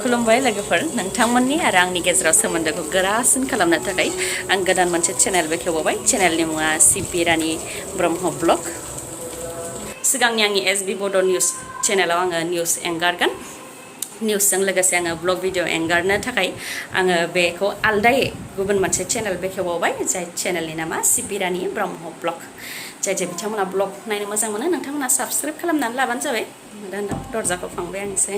खुलुमबाय लोगोफोर नोंथांमोननि आरो आंनि गेजेराव सोमोन्दोखौ गोरासिन खालामनो थाखाय आं गोदान मोनसे चेनेल बेखेवबाय चेनेलनि मुङा सिबि रानि ब्रह्म ब्लग सिगांनि आंनि एसबि बड' निउस चेनेलाव आङो निउस एंगारगोन निउसजों लोगोसे आङो ब्लग भिडिअ एंगारनो थाखाय आङो बेखौ आलदायै गुबुन मोनसे चेनेल बेखेवबाय जाय चेनेलनि नामा सिबि रानि ब्रह्म ब्लग जाय बिथांमोना ब्लग नायनो मोजां मोनो नोंथांमोना साबस्क्राइब खालामनानै लाबानो जाबाय दरजाखौ फांबाय आं एसे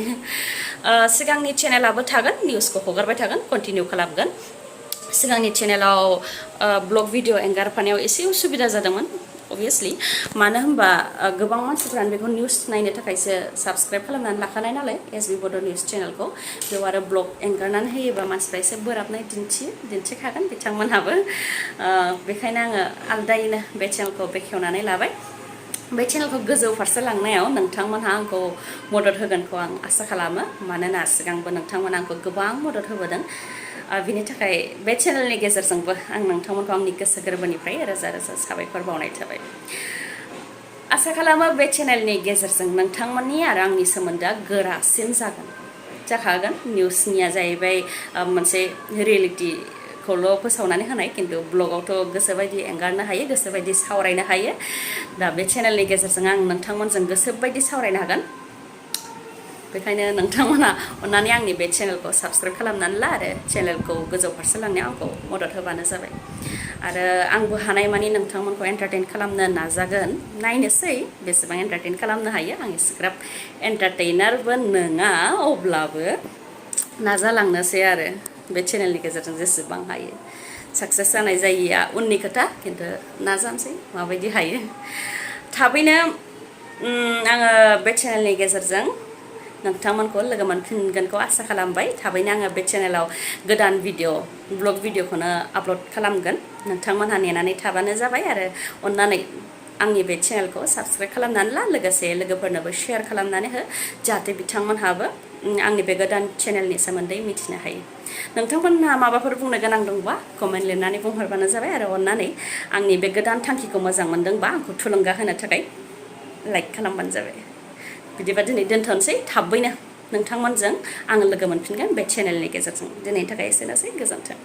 सिगांनि चेनेलाबो थागोन निउसखौ हगारबाय थागोन कन्टिनिउ खालामगोन सिगांनि चेनेलाव ब्लग भिडिअ एंगारफानायाव एसे उसुबिदा जादोंमोन obviously मानो होनबा गोबां मानसिफोरानो बेखौ निउस नायनो थाखायसो साबस्क्राइब खालामनानै लाखानाय नालाय एसबि बड' निउस चेनेलखौ बेयाव आरो ब्लग एंगारनानै होयोबा मानसिफ्रा एसे बोराबनाय दिन्थिखागोन बिथांमोनहाबो बेखायनो आङो आलदायैनो बे चेनेलखौ बेखेवनानै लाबाय बे चेनेलखौ गोजौ फारसे लांनायाव नोंथांमोनहा आंखौ मदद होगोनखौ आं आसा खालामो मानोना सिगांबो नोंथांमोना आंखौ गोबां मदद होबोदों बिनि थाखाय बे चेनेलनि गेजेरजोंबो आं नोंथांमोनखौ आंनि गोसो गोरबोनिफ्राय रोजा रोजा साबायखर बावनाय थाबाय आसा खालामो बे चेनेलनि गेजेरजों नोंथांमोननि आरो आंनि सोमोन्दोआ गोरासिन जाखागोन निउसनिया जाहैबाय मोनसे रियेलिटि खौल' फोसावनानै होनाय किन्तु ब्लगावथ' गोसोबायदि एंगारनो हायो गोसोबायदि सावरायनो हायो दा बे चेनेलनि गेजेरजों आं नोंथांमोनजों गोसोबायदि सावरायनो हागोन बेखायनो नोंथांमोना अन्नानै आंनि बे चेनेलखौ साबस्क्राइब खालामनानै ला आरो चेनेलखौ गोजौ फारसे लांनायाव आंखौ मदद होबानो जाबाय आरो आंबो हानायमानि नोंथांमोनखौ एन्टारटेन खालामनो नाजागोन नायनोसै बेसेबां एन्टारटेन खालामनो हायो आं एसेग्राब एन्टारटेइनारबो नङा अब्लाबो नाजालांनोसै आरो बे चेनेलनि गेजेरजों जेसेबां हायो साक्सेस जानाय जायिया उननि खोथा किन्तु नाजानोसै माबायदि हायो थाबैनो आङो बे चेनेलनि गेजेरजों नोंथांमोनखौ लोगो मोनफिनगोनखौ आसा खालामबाय थाबैनो आङो बे चेनेलाव गोदान ब्लग भिडिअखौनो आपल'ड खालामगोन नोंथांमोनहा नेनानै थाबानो जाबाय आरो अन्नानै आंनि बे चेनेलखौ साबस्क्राइब खालामनानै ला लोगोसे लोगोफोरनोबो शेयार खालामनानै हो जाहाथे बिथांमोनहाबो आंनि बे गोदान चेनेलनि सोमोन्दै मिथिनो हायो नोंथांमोनहा माबाफोर बुंनो गोनां दंबा कमेन्ट लिरनानै बुंहरबानो जाबाय आरो अन्नानै आंनि बे गोदान थांखिखौ मोजां मोनदोंबा आंखौ थुलुंगा होनो थाखाय लाइक खालामबानो जाबाय बिदिबा दिनै दोनथ'नोसै थाबैनो नोंथांमोनजों आङो लोगो मोनफिनगोन बे चेनेलनि गेजेरजों दिनैनि थाखाय एसेनोसै गोजोन्थों